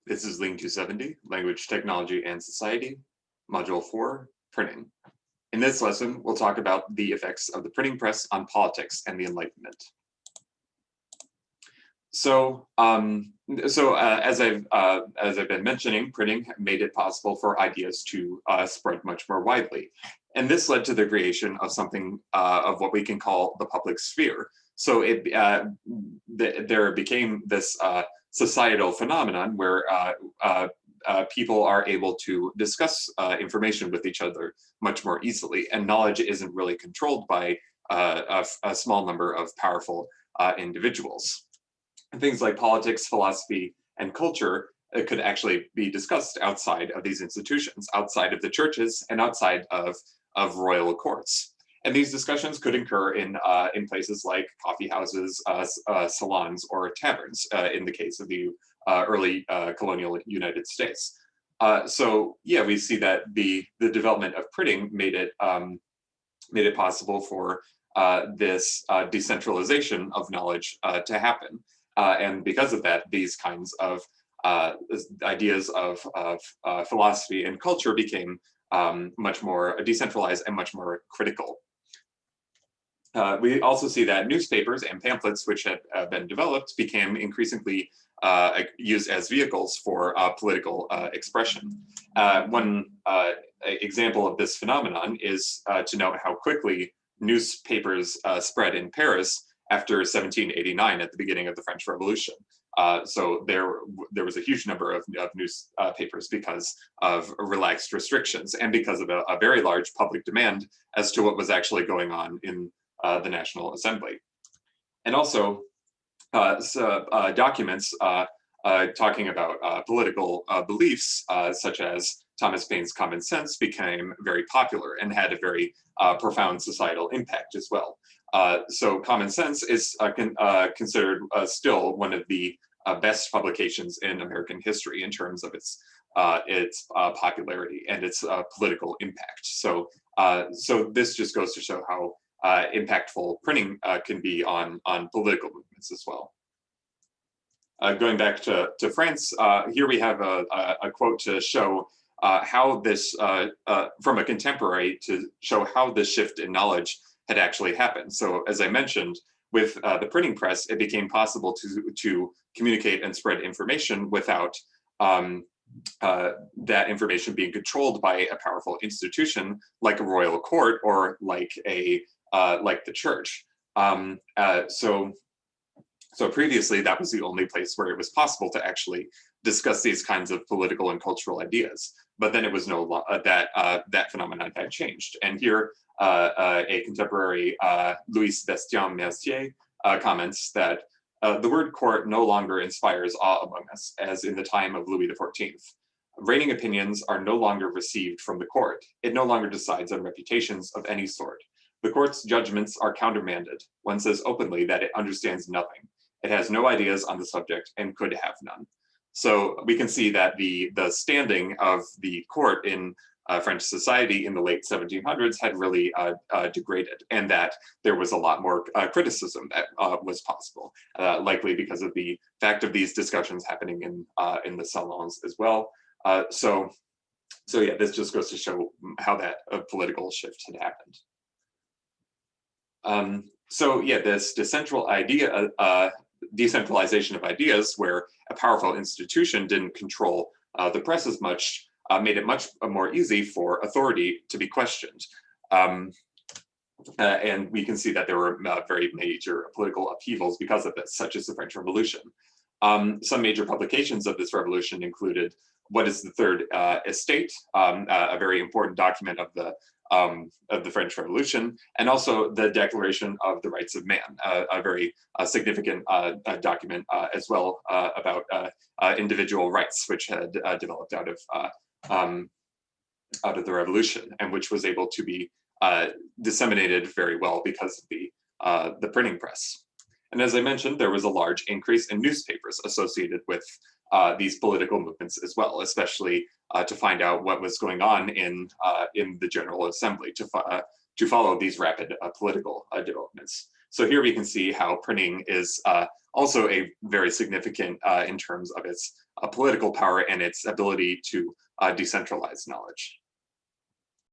This is Ling 270, Language, Technology, and Society, Module 4, Printing. In this lesson, we'll talk about the effects of the printing press on politics and the Enlightenment. As I've been mentioning, printing made it possible for ideas to spread much more widely, and this led to the creation of something of what we can call the public sphere. So there became this societal phenomenon where people are able to discuss information with each other much more easily, and knowledge isn't really controlled by a small number of powerful individuals. And things like politics, philosophy, and culture could actually be discussed outside of these institutions, outside of the churches, and outside of royal courts. And these discussions could occur in places like coffee houses, salons, or taverns, in the case of the early colonial United States. We see that the development of printing made it possible for this decentralization of knowledge to happen. And because of that, these kinds of ideas of philosophy and culture became much more decentralized and much more critical. We also see that newspapers and pamphlets, which had been developed, became increasingly used as vehicles for political expression. One example of this phenomenon is to note how quickly newspapers spread in Paris after 1789 at the beginning of the French Revolution. So there was a huge number of newspapers because of relaxed restrictions and because of a very large public demand as to what was actually going on in the National Assembly. And also documents talking about political beliefs, such as Thomas Paine's Common Sense, became very popular and had a very profound societal impact as well. So Common Sense is considered still one of the best publications in American history in terms of its popularity and its political impact. So this just goes to show how impactful printing can be on political movements as well. Going back to France, here we have a quote to show how this, from a contemporary, to show how this shift in knowledge had actually happened. So as I mentioned, with the printing press, it became possible to communicate and spread information without that information being controlled by a powerful institution like a royal court or like the church. So previously, that was the only place where it was possible to actually discuss these kinds of political and cultural ideas. But then it was that phenomenon had changed. And here, a contemporary, Louis Bastien Mercier, comments that the word court no longer inspires awe among us, as in the time of Louis XIV. Reigning opinions are no longer received from the court. It no longer decides on reputations of any sort. The court's judgments are countermanded. One says openly that it understands nothing. It has no ideas on the subject and could have none. So we can see that the standing of the court in French society in the late 1700s had really degraded, and that there was a lot more criticism that was possible, likely because of the fact of these discussions happening in the salons as well. So this just goes to show how that political shift had happened. This decentralization of ideas, where a powerful institution didn't control the press as much, made it much more easy for authority to be questioned. And we can see that there were very major political upheavals because of this, such as the French Revolution. Some major publications of this revolution included What is the Third Estate, a very important document of the French Revolution, and also the Declaration of the Rights of Man, a very significant document as well about individual rights, which had developed out of the revolution, and which was able to be disseminated very well because of the printing press. And as I mentioned, there was a large increase in newspapers associated with these political movements as well, especially to find out what was going on in the General Assembly, to follow these rapid political developments. So here we can see how printing is also a very significant in terms of its political power and its ability to decentralize knowledge.